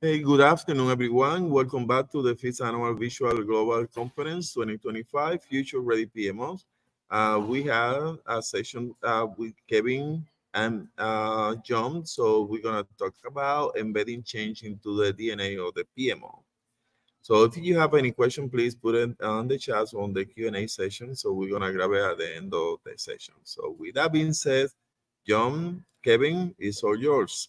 Hey, good afternoon, everyone. Welcome back to the fifth annual Visual Global Conference 2025 Future Ready PMOs. We have a session with Kevin and John. So we're gonna talk about embedding change into the DNA of the PMO. So if you have any question, please put it on the chat on the Q&A session. So we're gonna grab it at the end of the session. So with that being said, John, Kevin, it's all yours.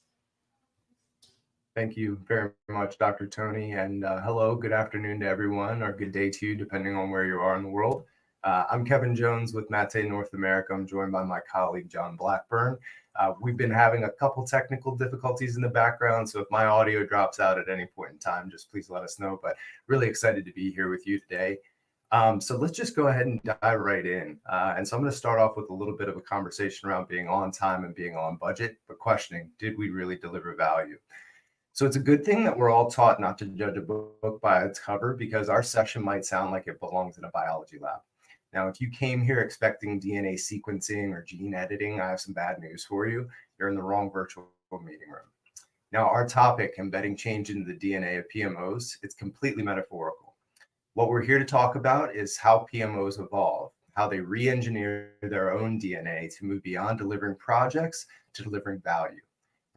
Thank you very much, Dr. Tony, and hello, good afternoon to everyone, or good day to you, depending on where you are in the world. I'm Kevin Jones with Mate North America. I'm joined by my colleague, John Blackburn. We've been having a couple technical difficulties in the background, so if my audio drops out at any point in time, just please let us know, but really excited to be here with you today. So let's just go ahead and dive right in. And so I'm going to start off with a little bit of a conversation around being on time and being on budget, but questioning, did we really deliver value? So it's a good thing that we're all taught not to judge a book by its cover, because our session might sound like it belongs in a biology lab. Now, if you came here expecting DNA sequencing or gene editing, I have some bad news for you. You're in the wrong virtual meeting room. Now, our topic, embedding change into the DNA of PMOs, it's completely metaphorical. What we're here to talk about is how PMOs evolve, how they re-engineer their own DNA to move beyond delivering projects to delivering value.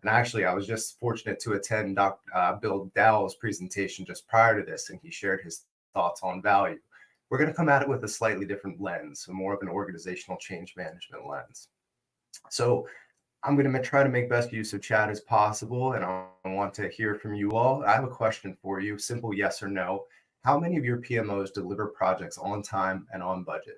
And actually, I was just fortunate to attend Bill Dowell's presentation just prior to this, and he shared his thoughts on value. We're going to come at it with a slightly different lens, so more of an organizational change management lens. So I'm going to try to make best use of chat as possible, and I want to hear from you all. I have a question for you, simple yes or no. How many of your PMOs deliver projects on time and on budget?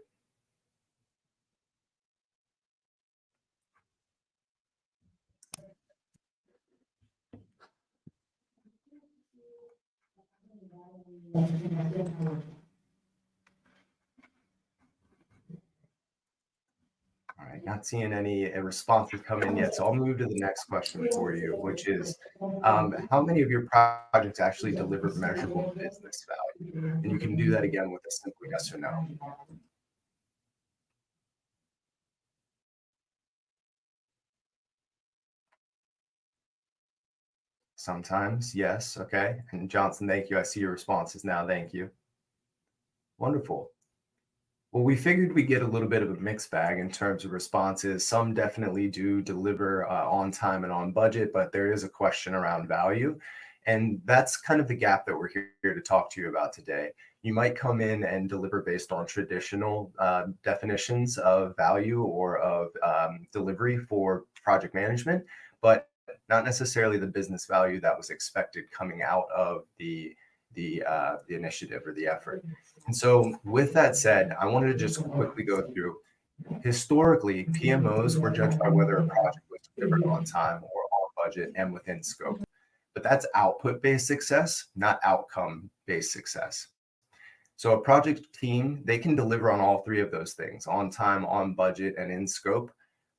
All right, not seeing any responses come in yet, so I'll move to the next question for you, which is how many of your projects actually deliver measurable business value? And you can do that again with a simple yes or no. Sometimes, yes, okay. And Johnson, thank you. I see your responses now. Thank you. Wonderful. Well, we figured we'd get a little bit of a mixed bag in terms of responses. Some definitely do deliver on time and on budget, but there is a question around value. And that's kind of the gap that we're here to talk to you about today. You might come in and deliver based on traditional definitions of value or of delivery for project management, but not necessarily the business value that was expected coming out of the initiative or the effort. And so with that said, I wanted to just quickly go through, historically, PMOs were judged by whether a project was delivered on time or on budget and within scope. But that's output-based success, not outcome-based success. So a project team, they can deliver on all three of those things, on time, on budget, and in scope.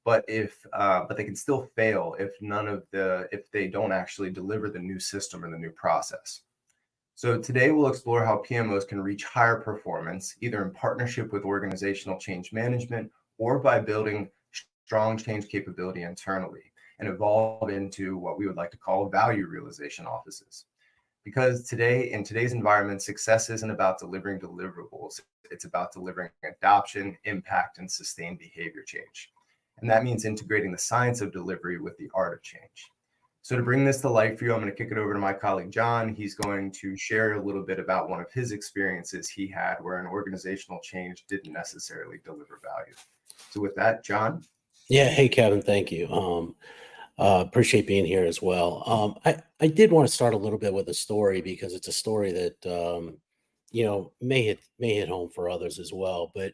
But but they can still fail if they don't actually deliver the new system or the new process. So today we'll explore how PMOs can reach higher performance, either in partnership with organizational change management or by building strong change capability internally and evolve into what we would like to call value realization offices. Because in today's environment, success isn't about delivering deliverables. It's about delivering adoption, impact, and sustained behavior change. And that means integrating the science of delivery with the art of change. So to bring this to life for you, I'm going to kick it over to my colleague, John. He's going to share a little bit about one of his experiences he had where an organizational change didn't necessarily deliver value. So with that, John. Yeah. Hey, Kevin. Thank you. Appreciate being here as well. I did want to start a little bit with a story because it's a story that, may hit home for others as well. But,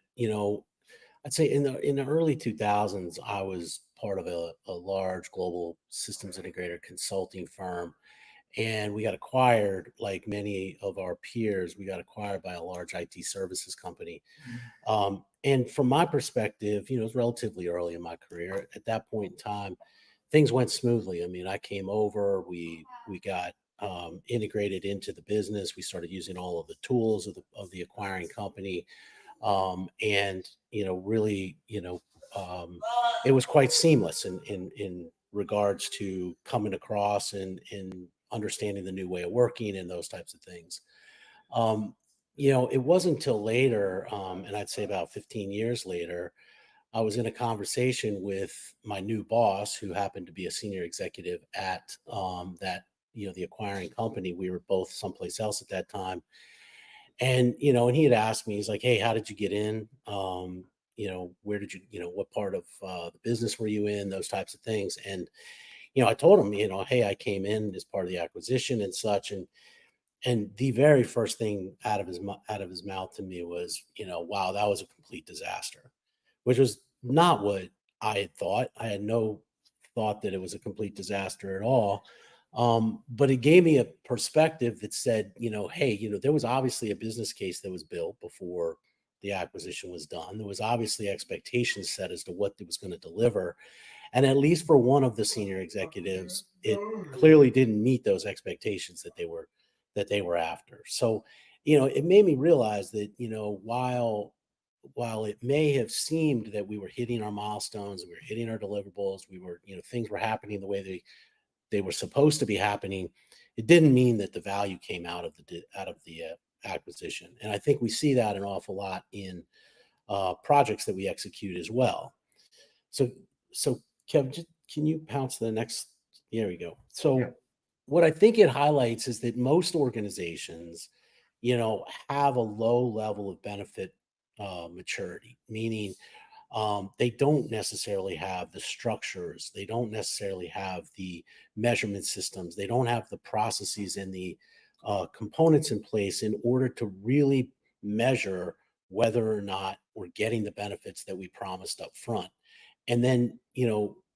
I'd say in the early 2000s, I was part of a large global systems integrator consulting firm, and we got acquired, like many of our peers, we got acquired by a large IT services company. And from my perspective, it was relatively early in my career. At that point in time, things went smoothly. I mean, I came over, we got integrated into the business. We started using all of the tools of the acquiring company. And really, it was quite seamless in regards to coming across and understanding the new way of working and those types of things. It wasn't until later, and I'd say about 15 years later, I was in a conversation with my new boss, who happened to be a senior executive at the acquiring company. We were both someplace else at that time. And he had asked me, he's like, "Hey, how did you get in? Where did you, what part of the business were you in?" Those types of things. And, I told him, "Hey, I came in as part of the acquisition and such." And the very first thing out of his mouth to me was, "Wow, that was a complete disaster," which was not what I had thought. I had no thought that it was a complete disaster at all. But it gave me a perspective that said, hey, there was obviously a business case that was built before the acquisition was done. There was obviously expectations set as to what it was going to deliver. And at least for one of the senior executives, it clearly didn't meet those expectations that they were after. So, it made me realize that, while it may have seemed that we were hitting our milestones, we were hitting our deliverables, things were happening the way they were supposed to be happening, it didn't mean that the value came out of the acquisition. And I think we see that an awful lot in projects that we execute as well. So Kevin, can you pounce to the next? There we go. So Yeah. what I think it highlights is that most organizations, have a low level of benefit maturity, meaning they don't necessarily have the structures, they don't necessarily have the measurement systems, they don't have the processes and the components in place in order to really measure whether or not we're getting the benefits that we promised up front. And then,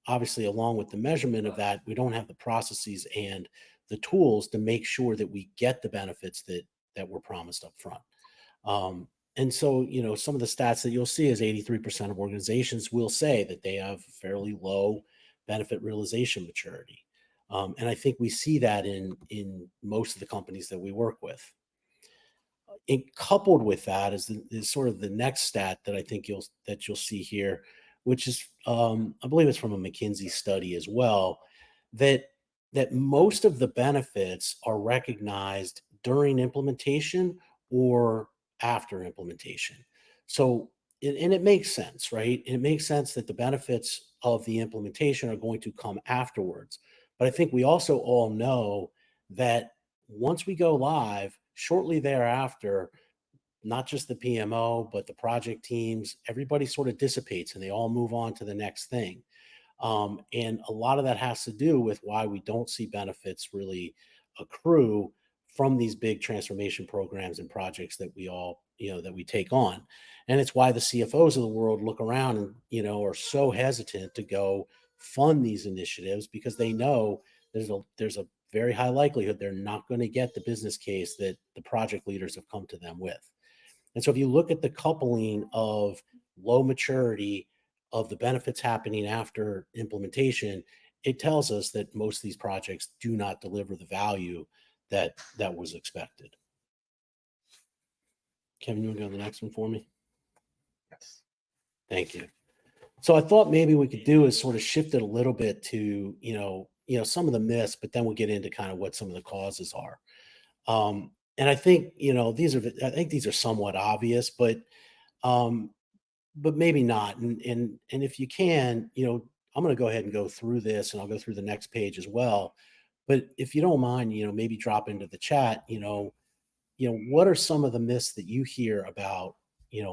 obviously, along with the measurement of that, we don't have the processes and the tools to make sure that we get the benefits that were promised up front. And so, some of the stats that you'll see is 83% of organizations will say that they have fairly low benefit realization maturity. And I think we see that in most of the companies that we work with. And coupled with that is sort of the next stat that I think you'll see here, which is I believe it's from a McKinsey study as well, that most of the benefits are recognized during implementation or after implementation. So, and it makes sense, right? It makes sense that the benefits of the implementation are going to come afterwards. But I think we also all know that once we go live, shortly thereafter, not just the PMO, but the project teams, everybody sort of dissipates and they all move on to the next thing. And a lot of that has to do with why we don't see benefits really accrue from these big transformation programs and projects that we all, that we take on. And it's why the CFOs of the world look around and, are so hesitant to go fund these initiatives, because they know there's a very high likelihood they're not going to get the business case that the project leaders have come to them with. And so if you look at the coupling of low maturity of the benefits happening after implementation, it tells us that most of these projects do not deliver the value that was expected. Kevin, you want to go to the next one for me? Yes. Thank you. So I thought maybe we could do is sort of shift it a little bit to, some of the myths, but then we'll get into kind of what some of the causes are. And I think, these are somewhat obvious, but maybe not. And if you can, I'm going to go ahead and go through this, and I'll go through the next page as well. But if you don't mind, maybe drop into the chat, what are some of the myths that you hear about,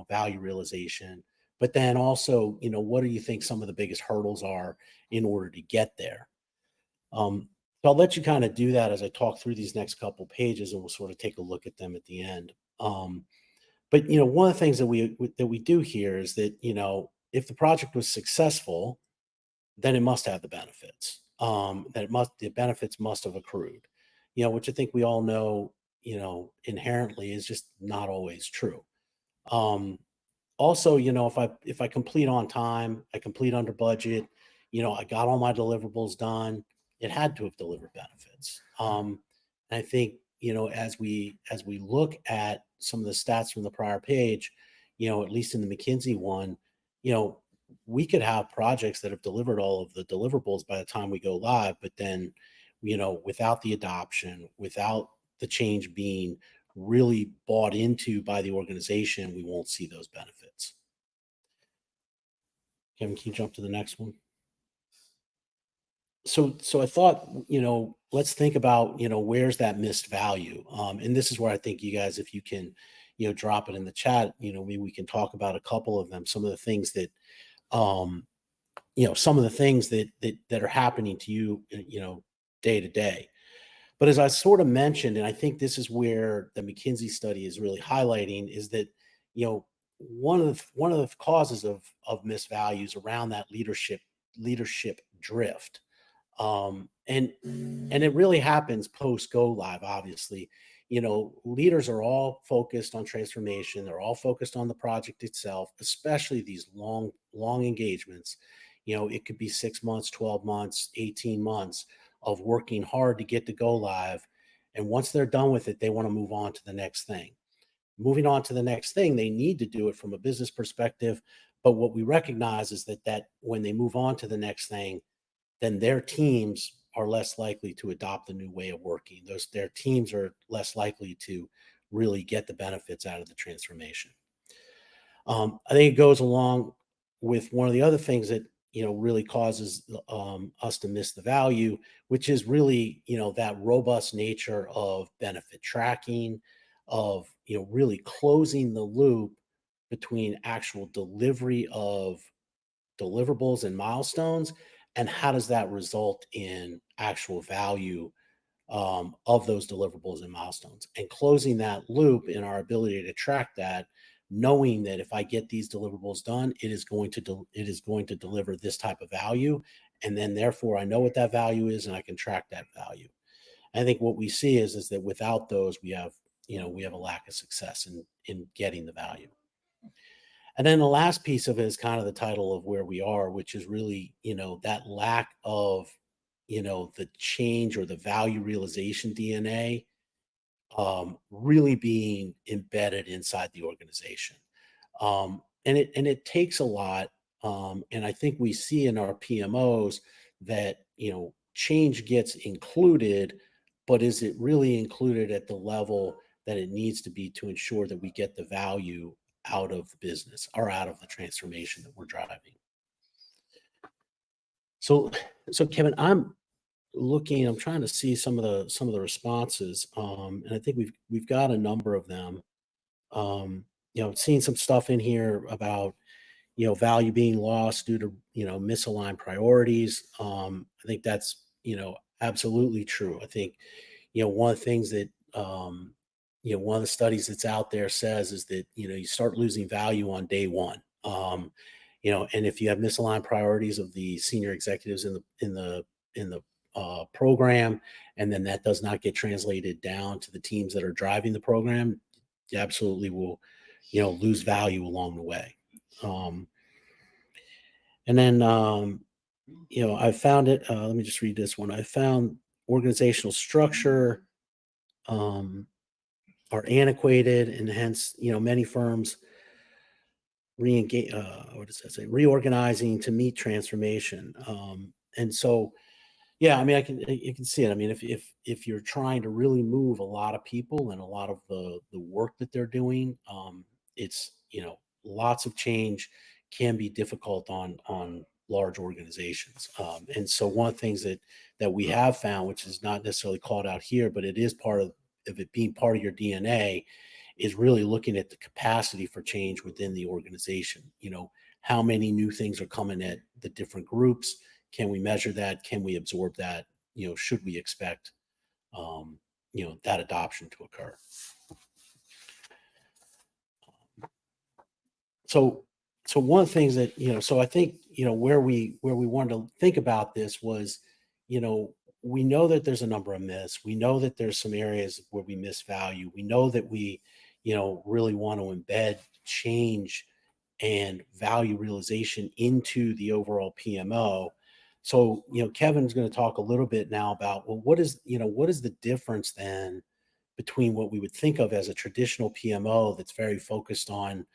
value realization, but then also, what do you think some of the biggest hurdles are in order to get there? So I'll let you kind of do that as I talk through these next couple pages, and we'll sort of take a look at them at the end. But one of the things that we do here is that, if the project was successful, then it must have the benefits. The benefits must have accrued, which I think we all know, inherently is just not always true. Also, if I complete on time, I complete under budget, I got all my deliverables done, it had to have delivered benefits. And I think, as we look at some of the stats from the prior page, at least in the McKinsey one, we could have projects that have delivered all of the deliverables by the time we go live, but then without the adoption, without the change being really bought into by the organization, we won't see those benefits. Kevin, can you jump to the next one? So I thought, let's think about, where's that missed value? And this is where I think you guys, if you can, drop it in the chat, maybe we can talk about a couple of them, some of the things that, some of the things that are happening to you, day to day. But as I sort of mentioned, and I think this is where the McKinsey study is really highlighting, is that, one of the causes of missed values around that leadership drift. And it really happens post go live, obviously. Leaders are all focused on transformation. They're all focused on the project itself, especially these long engagements. It could be 6 months, 12 months, 18 months of working hard to get to go live. And once they're done with it, they want to move on to the next thing. Moving on to the next thing, they need to do it from a business perspective. But what we recognize is that when they move on to the next thing, then their teams are less likely to adopt the new way of working. Their teams are less likely to really get the benefits out of the transformation. I think it goes along with one of the other things that really causes us to miss the value, which is really that robust nature of benefit tracking, of really closing the loop between actual delivery of deliverables and milestones, and how does that result in actual value of those deliverables and milestones, and closing that loop in our ability to track that, knowing that if I get these deliverables done, it is going to deliver this type of value, and then therefore I know what that value is and I can track that value. I think what we see is that without those, we have a lack of success in getting the value. And then the last piece of it is kind of the title of where we are, which is really, that lack of, the change or the value realization DNA really being embedded inside the organization. And it takes a lot. And I think we see in our PMOs that, change gets included, but is it really included at the level that it needs to be to ensure that we get the value out of the business or out of the transformation that we're driving? So Kevin, I'm trying to see some of the responses. And I think we've got a number of them. Seeing some stuff in here about, value being lost due to, misaligned priorities. I think that's, absolutely true. I think, one of the things that, one of the studies that's out there says is that, you start losing value on day one. And if you have misaligned priorities of the senior executives in the program, and then that does not get translated down to the teams that are driving the program, you absolutely will, lose value along the way. And then, I found it. Let me just read this one. I found organizational structure are antiquated, and hence, many firms reorganizing to meet transformation. And so, yeah, I mean, you can see it. I mean, if you're trying to really move a lot of people and a lot of the work that they're doing, it's, lots of change can be difficult on large organizations. And so one of the things that we have found, which is not necessarily called out here, but it is part of it being part of your DNA, is really looking at the capacity for change within the organization. How many new things are coming at the different groups? Can we measure that? Can we absorb that? Should we expect, that adoption to occur? So one of the things that, so I think, where we wanted to think about this was, we know that there's a number of myths. We know that there's some areas where we miss value. We know that we, really want to embed change and value realization into the overall PMO. So, Kevin's going to talk a little bit now about, well, what is the difference then between what we would think of as a traditional PMO that's very focused on,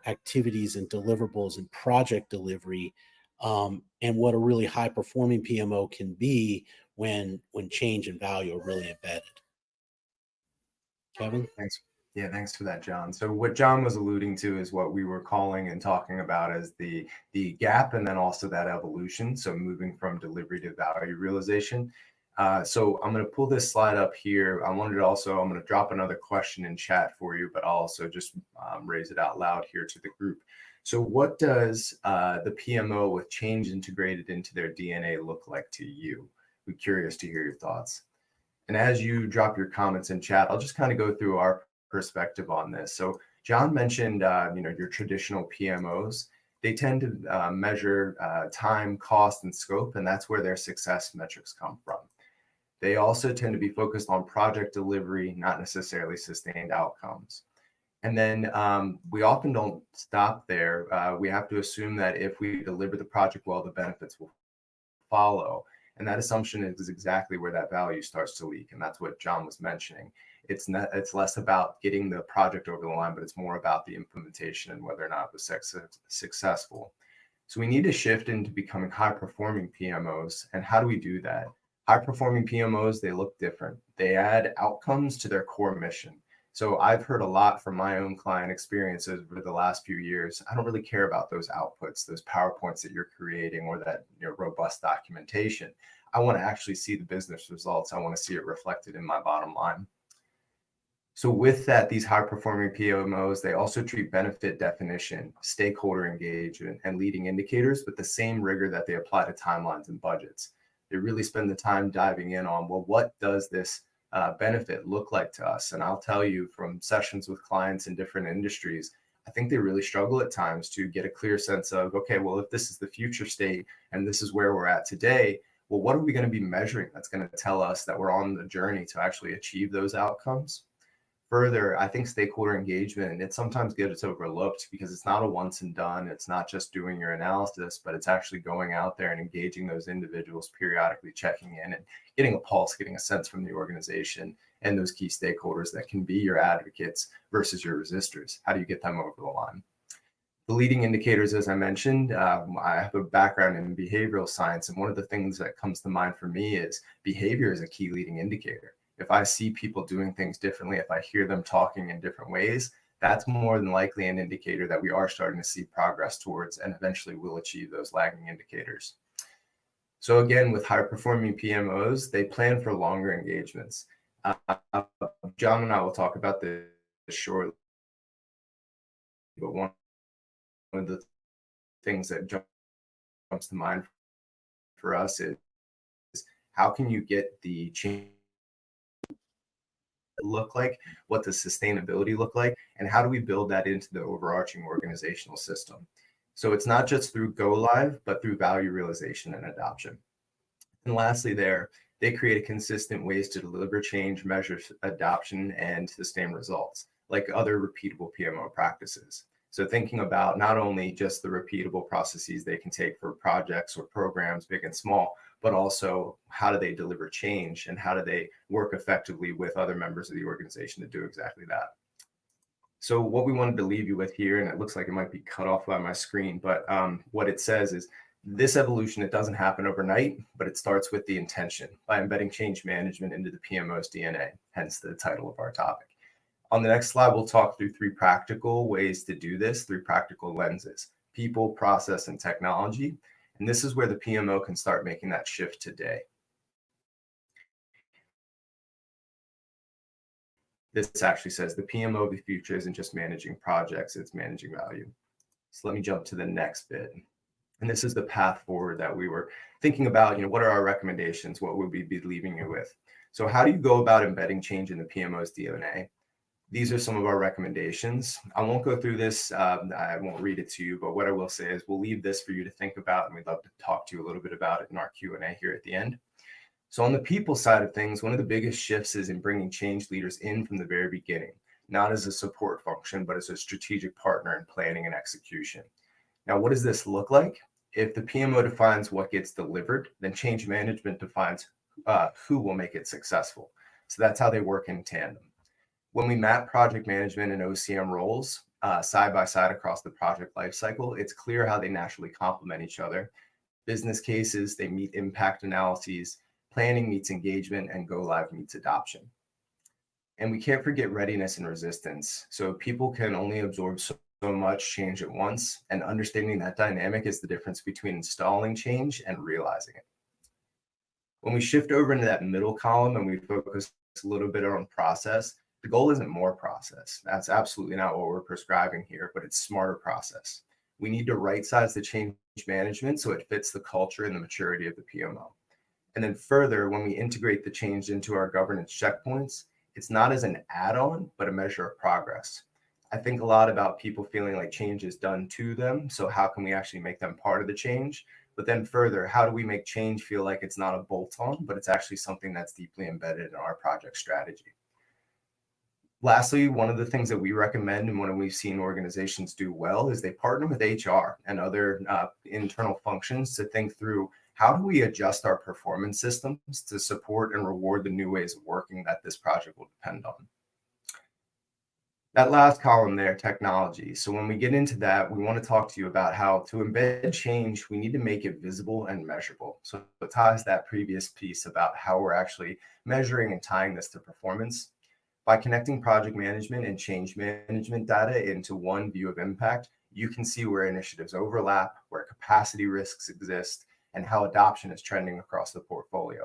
activities and deliverables and project delivery, and what a really high performing PMO can be, when change and value are really embedded. Kevin? Thanks. Yeah, thanks for that, John. So what John was alluding to is what we were calling and talking about as the gap, and then also that evolution. So moving from delivery to value realization. So I'm going to pull this slide up here. I'm going to drop another question in chat for you, but I'll also just raise it out loud here to the group. So what does the PMO with change integrated into their DNA look like to you? We're curious to hear your thoughts. And as you drop your comments in chat, I'll just kind of go through our perspective on this. So John mentioned, your traditional PMOs. They tend to measure time, cost, and scope, and that's where their success metrics come from. They also tend to be focused on project delivery, not necessarily sustained outcomes. And then we often don't stop there. We have to assume that if we deliver the project well, the benefits will follow. And that assumption is exactly where that value starts to leak. And that's what John was mentioning. It's less about getting the project over the line, but it's more about the implementation and whether or not it was successful. So we need to shift into becoming high-performing PMOs. And how do we do that? High-performing PMOs, they look different. They add outcomes to their core mission. So I've heard a lot from my own client experiences over the last few years. I don't really care about those outputs, those PowerPoints that you're creating, or that robust documentation. I want to actually see the business results. I want to see it reflected in my bottom line. So with that, these high-performing PMOs, they also treat benefit definition, stakeholder engagement, and leading indicators with the same rigor that they apply to timelines and budgets. They really spend the time diving in on, well, what does this benefit look like to us? And I'll tell you from sessions with clients in different industries, I think they really struggle at times to get a clear sense of, okay, well, if this is the future state and this is where we're at today, well, what are we going to be measuring that's going to tell us that we're on the journey to actually achieve those outcomes? Further, I think stakeholder engagement, it sometimes gets overlooked because it's not a once and done. It's not just doing your analysis, but it's actually going out there and engaging those individuals, periodically checking in and getting a pulse, getting a sense from the organization and those key stakeholders that can be your advocates versus your resistors. How do you get them over the line? The leading indicators, as I mentioned, I have a background in behavioral science, and one of the things that comes to mind for me is behavior is a key leading indicator. If I see people doing things differently, if I hear them talking in different ways, that's more than likely an indicator that we are starting to see progress towards and eventually will achieve those lagging indicators. So again, with high-performing PMOs, they plan for longer engagements. John and I will talk about this shortly, but one of the things that jumps to mind for us is how can you get the change look like, what does sustainability look like, and how do we build that into the overarching organizational system? So it's not just through go live, but through value realization and adoption. And lastly, they create consistent ways to deliver change, measure adoption, and sustain results, like other repeatable PMO practices. So thinking about not only just the repeatable processes they can take for projects or programs, big and small, but also how do they deliver change and how do they work effectively with other members of the organization to do exactly that. So what we wanted to leave you with here, and it looks like it might be cut off by my screen, but what it says is this evolution, it doesn't happen overnight, but it starts with the intention by embedding change management into the PMO's DNA, hence the title of our topic. On the next slide, we'll talk through 3 practical ways to do this, 3 practical lenses: people, process, and technology. And this is where the PMO can start making that shift today. This actually says the PMO of the future isn't just managing projects, it's managing value. So let me jump to the next bit. And this is the path forward that we were thinking about. What are our recommendations? What would we be leaving you with? So how do you go about embedding change in the PMO's DNA? These are some of our recommendations. I won't go through this. I won't read it to you, but what I will say is we'll leave this for you to think about, and we'd love to talk to you a little bit about it in our Q&A here at the end. So on the people side of things, one of the biggest shifts is in bringing change leaders in from the very beginning, not as a support function, but as a strategic partner in planning and execution. Now, what does this look like? If the PMO defines what gets delivered, then change management defines who will make it successful. So that's how they work in tandem. When we map project management and OCM roles side by side across the project lifecycle, it's clear how they naturally complement each other. Business cases, they meet impact analyses. planning meets engagement, and go live meets adoption. And we can't forget readiness and resistance. So people can only absorb so much change at once, and understanding that dynamic is the difference between installing change and realizing it. When we shift over into that middle column and we focus a little bit on process, the goal isn't more process. That's absolutely not what we're prescribing here, but it's smarter process. We need to right size the change management so it fits the culture and the maturity of the PMO. And then further, when we integrate the change into our governance checkpoints, it's not as an add-on, but a measure of progress. I think a lot about people feeling like change is done to them. So how can we actually make them part of the change? But then further, how do we make change feel like it's not a bolt-on, but it's actually something that's deeply embedded in our project strategy? Lastly, one of the things that we recommend and one we've seen organizations do well is they partner with HR and other internal functions to think through how do we adjust our performance systems to support and reward the new ways of working that this project will depend on. That last column there, technology. So when we get into that, we want to talk to you about how to embed change, we need to make it visible and measurable. So it ties that previous piece about how we're actually measuring and tying this to performance. By connecting project management and change management data into one view of impact, you can see where initiatives overlap, where capacity risks exist, and how adoption is trending across the portfolio.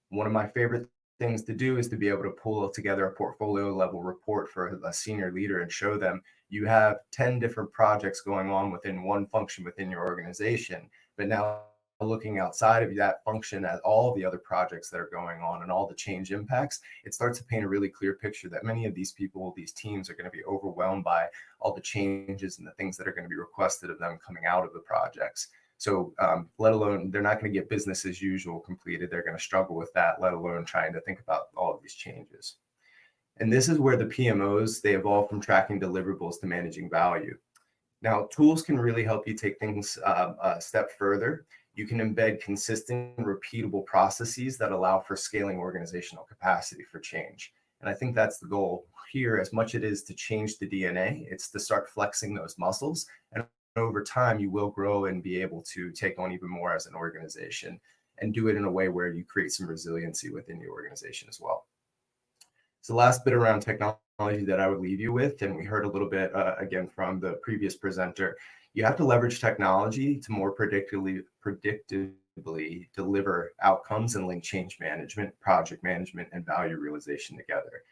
One of my favorite things to do is to be able to pull together a portfolio level report for a senior leader and show them you have 10 different projects going on within one function within your organization, but now looking outside of that function at all the other projects that are going on and all the change impacts, it starts to paint a really clear picture that many of these people, these teams are going to be overwhelmed by all the changes and the things that are going to be requested of them coming out of the projects. So let alone, they're not going to get business as usual completed. They're going to struggle with that, let alone trying to think about all of these changes. And this is where the PMOs, they evolve from tracking deliverables to managing value. Now, tools can really help you take things a step further. You can embed consistent, repeatable processes that allow for scaling organizational capacity for change. And I think that's the goal here. As much it is to change the DNA, it's to start flexing those muscles. And over time, you will grow and be able to take on even more as an organization and do it in a way where you create some resiliency within your organization as well. So the last bit around technology that I would leave you with, and we heard a little bit again from the previous presenter, you have to leverage technology to more predictably deliver outcomes and link change management, project management, and value realization together.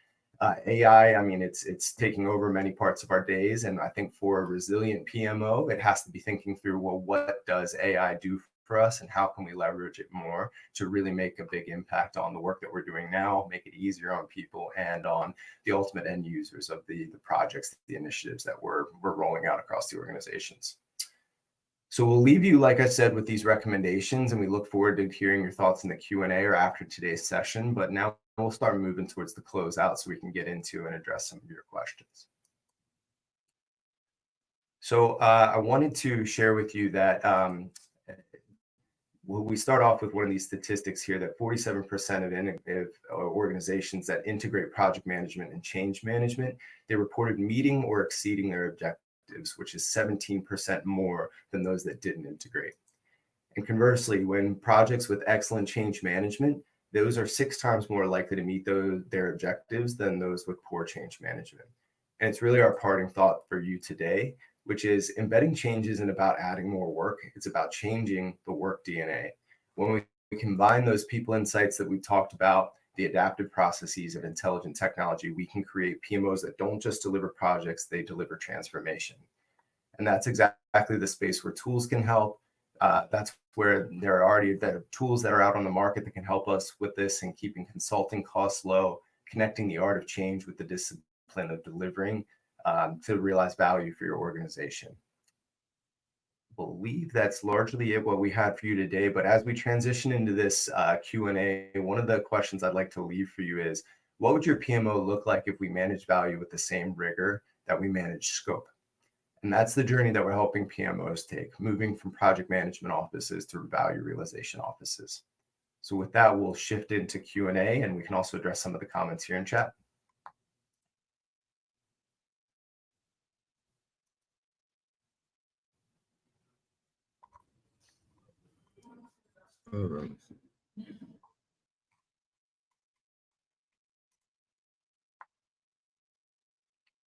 AI, I mean, it's taking over many parts of our days. And I think for a resilient PMO, it has to be thinking through, well, what does AI do for us and how can we leverage it more to really make a big impact on the work that we're doing now, make it easier on people and on the ultimate end users of the projects, the initiatives that we're rolling out across the organizations. So we'll leave you, like I said, with these recommendations, and we look forward to hearing your thoughts in the Q&A or after today's session. But now we'll start moving towards the closeout so we can get into and address some of your questions. So I wanted to share with you that we start off with one of these statistics here that 47% of innovative organizations that integrate project management and change management, they reported meeting or exceeding their objectives, which is 17% more than those that didn't integrate. And conversely, when projects with excellent change management, those are 6 times more likely to meet their objectives than those with poor change management. And it's really our parting thought for you today, which is embedding change isn't about adding more work. It's about changing the work DNA. When we combine those people insights that we talked about, the adaptive processes of intelligent technology, we can create PMOs that don't just deliver projects, they deliver transformation. And that's exactly the space where tools can help. That's where there are already tools that are out on the market that can help us with this and keeping consulting costs low, connecting the art of change with the discipline of delivering to realize value for your organization. I believe that's largely what we had for you today. But as we transition into this Q&A, one of the questions I'd like to leave for you is, what would your PMO look like if we manage value with the same rigor that we manage scope? And that's the journey that we're helping PMOs take, moving from project management offices to value realization offices. So with that, we'll shift into Q&A, and we can also address some of the comments here in chat. All right.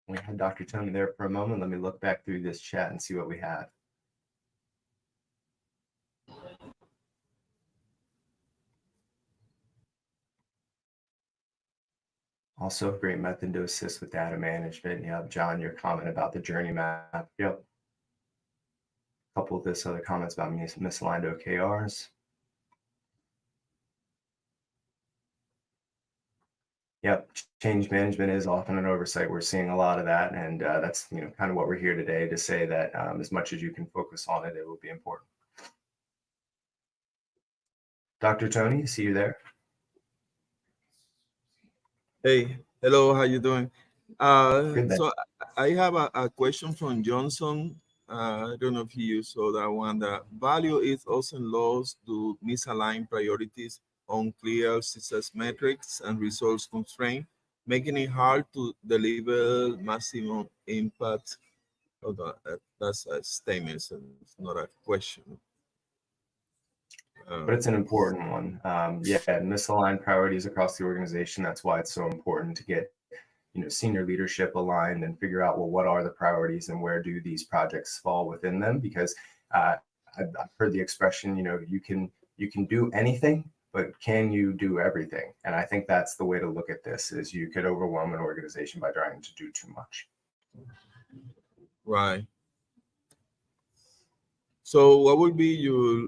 We had Dr. Tony there for a moment. Let me look back through this chat and see what we have. Also a great method to assist with data management. Yep, John, your comment about the journey map. Yep. A couple of this other comments about misaligned OKRs. Yep, change management is often an oversight. We're seeing a lot of that, and that's kind of what we're here today to say that as much as you can focus on it, it will be important. Dr. Tony, see you there. Hey, hello, how you doing? Good day. So I have a question from Johnson. I don't know if you saw that one. That value is often lost to misaligned priorities, unclear success metrics, and resource constraint, making it hard to deliver maximum impact. Hold on, that's a statement, so it's not a question. But it's an important one. Yeah, misaligned priorities across the organization. That's why it's so important to get senior leadership aligned and figure out, well, what are the priorities and where do these projects fall within them? Because I've heard the expression, you can do anything, but can you do everything? And I think that's the way to look at this: is you could overwhelm an organization by trying to do too much. Right. So, what would be your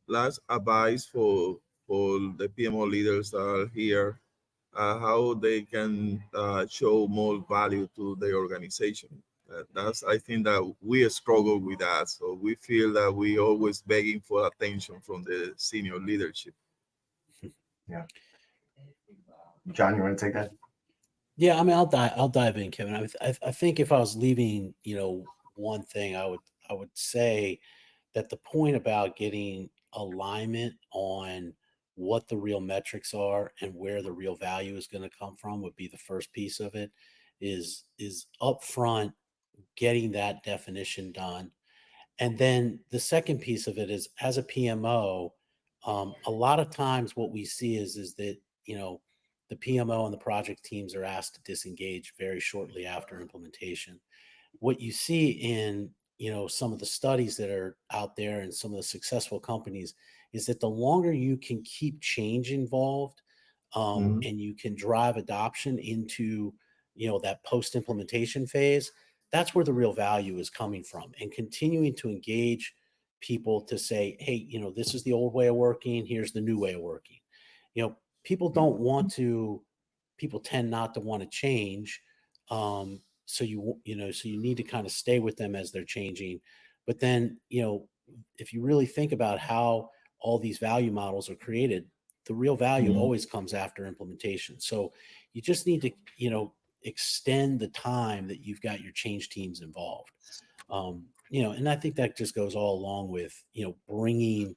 last advice for the PMO leaders that are here? How they can show more value to the organization? That's, I think that we struggle with that. So we feel that we always begging for attention from the senior leadership. Yeah. John, you want to take that? Yeah, I mean, I'll dive in, Kevin. I think if I was leaving, one thing, I would say that the point about getting alignment on what the real metrics are and where the real value is going to come from would be the first piece of it. Is upfront getting that definition done. And then the second piece of it is, as a PMO, a lot of times what we see is that, the PMO and the project teams are asked to disengage very shortly after implementation. What you see in, some of the studies that are out there and some of the successful companies is that the longer you can keep change involved, and you can drive adoption into, that post implementation phase, that's where the real value is coming from. And continuing to engage people to say, hey, this is the old way of working, here's the new way of working. People don't want to, people tend not to want to change. So you need to kind of stay with them as they're changing. But then, if you really think about how all these value models are created, the real value always comes after implementation. So you just need to, extend the time that you've got your change teams involved. And I think that just goes all along with, bringing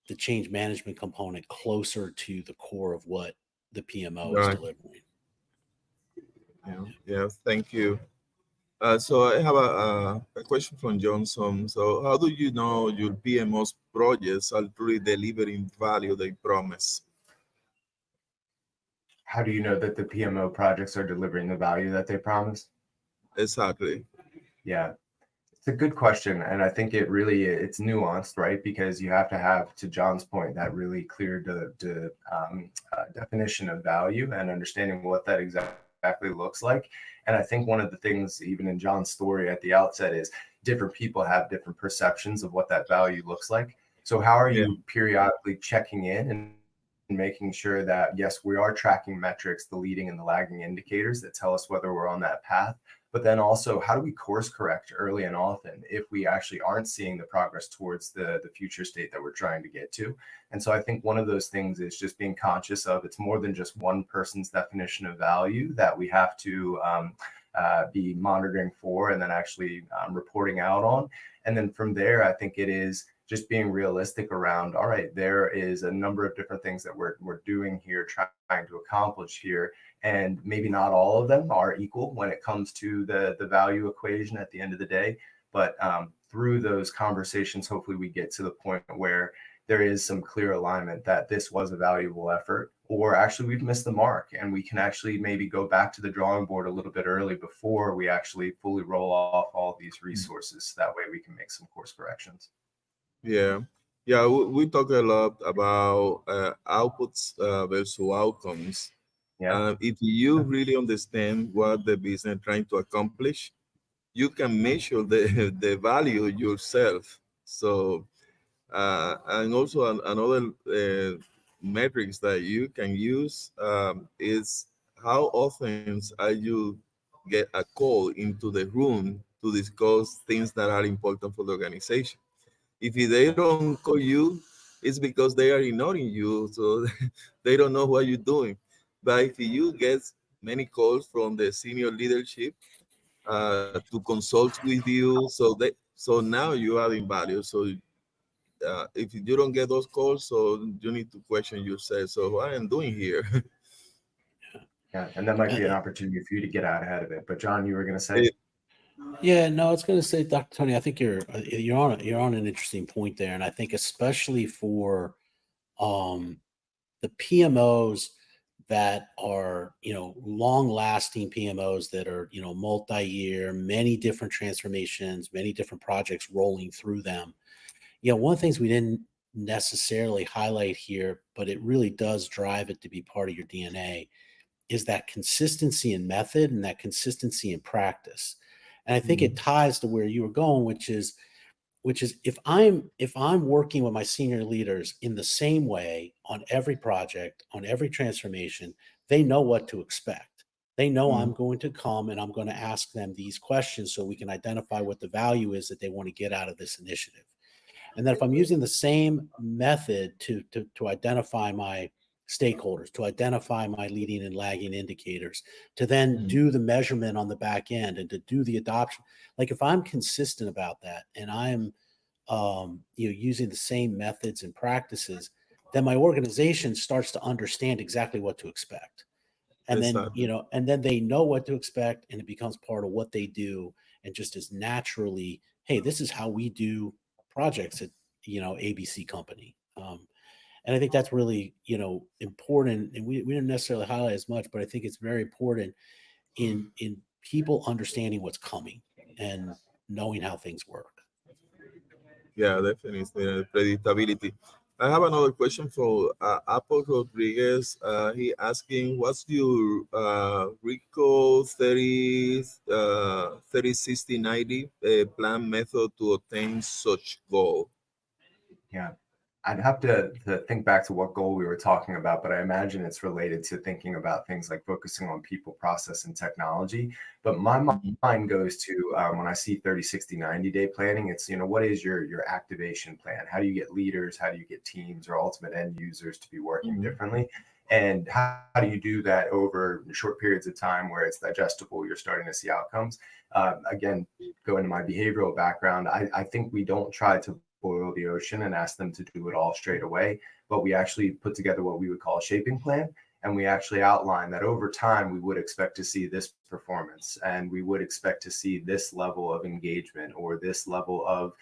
the change management component closer to the core of what the PMO is Right. delivering. Yeah. Thank you. So I have a question from Johnson. So how do you know your PMO's projects are truly delivering value they promise? How do you know that the PMO projects are delivering the value that they promised? Exactly. Yeah, it's a good question. And I think it's nuanced, right? Because you have to have, to John's point, that really clear definition of value and understanding what that exactly looks like. And I think one of the things, even in John's story at the outset, is different people have different perceptions of what that value looks like. So how are you periodically checking in and making sure that, yes, we are tracking metrics, the leading and the lagging indicators that tell us whether we're on that path? But then also, how do we course correct early and often if we actually aren't seeing the progress towards the future state that we're trying to get to? And so I think one of those things is just being conscious of, it's more than just one person's definition of value that we have to be monitoring for and then actually reporting out on. And then from there, I think it is just being realistic around, all right, there is a number of different things that we're doing here, trying to accomplish here. And maybe not all of them are equal when it comes to the value equation at the end of the day. But through those conversations, hopefully we get to the point where there is some clear alignment that this was a valuable effort, or actually we've missed the mark and we can actually maybe go back to the drawing board a little bit early before we actually fully roll off all these resources. That way we can make some course corrections. Yeah. Yeah, we talk a lot about outputs versus outcomes. Yeah. If you really understand what the business trying to accomplish, you can measure the value yourself. So, and also another metrics that you can use is how often are you get a call into the room to discuss things that are important for the organization. If they don't call you, it's because they are ignoring you, so they don't know what you're doing. But if you get many calls from the senior leadership to consult with you, so now you are in value. So if you don't get those calls, so you need to question yourself. So what I'm doing here? Yeah. And that might Uh, be an opportunity for you to get out ahead of it. But John, you were going to say? Yeah, no, I was going to say, Dr. Tony, I think you're on an interesting point there, and I think especially for um, the PMOs that are long lasting PMOs that are multi-year, many different transformations, many different projects rolling through them. One of the things we didn't necessarily highlight here, but it really does drive it to be part of your DNA, is that consistency in method and that consistency in practice. And I think it ties to where you were going, which is if I'm working with my senior leaders in the same way on every project, on every transformation, they know what to expect. They know I'm going to come and I'm going to ask them these questions so we can identify what the value is that they want to get out of this initiative. And then if I'm using the same method to identify my stakeholders, to identify my leading and lagging indicators, to then do the measurement on the back end and to do the adoption, like if I'm consistent about that and I'm using the same methods and practices, then my organization starts to understand exactly what to expect. And then, Exactly. and then they know what to expect and it becomes part of what they do and just as naturally, hey, this is how we do projects at, ABC company. And I think that's really, important. And we didn't necessarily highlight as much, but I think it's very important in people understanding what's coming and knowing how things work. Yeah, definitely. Predictability. I have another question for Apple Rodriguez. He asking, what's your RICO 30, 30, 60, 90 plan method to obtain such goal? Yeah. I'd have to think back to what goal we were talking about, but I imagine it's related to thinking about things like focusing on people, process, and technology. But my mind goes to when I see 30, 60, 90-day planning, it's, what is your activation plan? How do you get leaders? How do you get teams or ultimate end users to be working differently? And how do you do that over short periods of time where it's digestible, you're starting to see outcomes? Again, going to my behavioral background, I think we don't try to boil the ocean and ask them to do it all straight away, but we actually put together what we would call a shaping plan. And we actually outline that over time, we would expect to see this performance and we would expect to see this level of engagement or this level of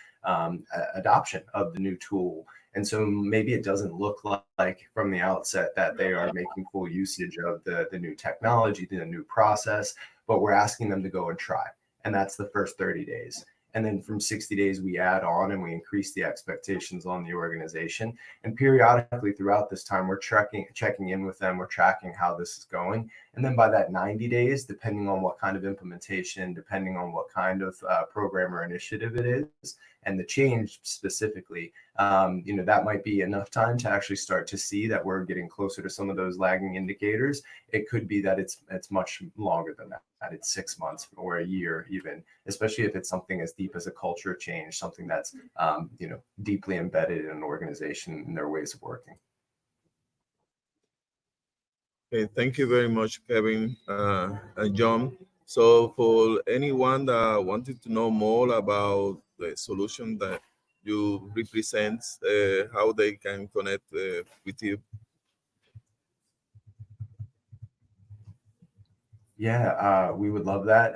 adoption of the new tool. And so maybe it doesn't look like from the outset that they are making full usage of the new technology, the new process, but we're asking them to go and try. And that's the first 30 days. And then from 60 days, we add on and we increase the expectations on the organization. And periodically throughout this time, we're checking in with them. We're tracking how this is going. And then by that 90 days, depending on what kind of implementation, depending on what kind of program or initiative it is, and the change specifically, that might be enough time to actually start to see that we're getting closer to some of those lagging indicators. It could be that it's much longer than that. It's 6 months or a year even, especially if it's something as deep as a culture change, something that's deeply embedded in an organization and their ways of working. Okay, thank you very much, Kevin and John. So for anyone that wanted to know more about the solution that you represent, how they can connect with you. Yeah, we would love that.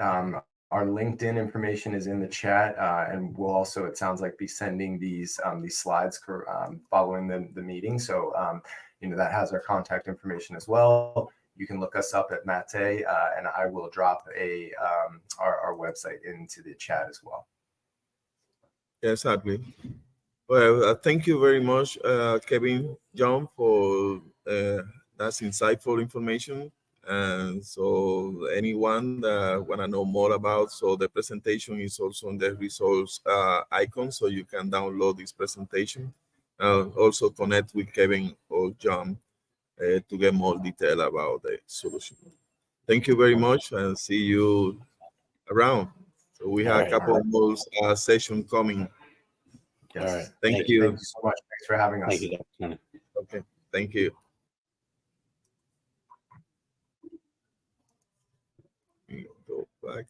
Our LinkedIn information is in the chat, and we'll also, it sounds like, be sending these slides following the meeting. So, that has our contact information as well. You can look us up at Mate, and I will drop our website into the chat as well. Exactly. Well, thank you very much, Kevin, John, for that insightful information. And so anyone that want to know more about, so the presentation is also on the resource icon, so you can download this presentation. Also connect with Kevin or John to get more detail about the solution. Thank you very much, and see you around. So we have a couple more sessions coming. Yes. All right. Thank you. Thank you so much. Thanks for having us. Thank you, Dr. Okay, thank you. Go back.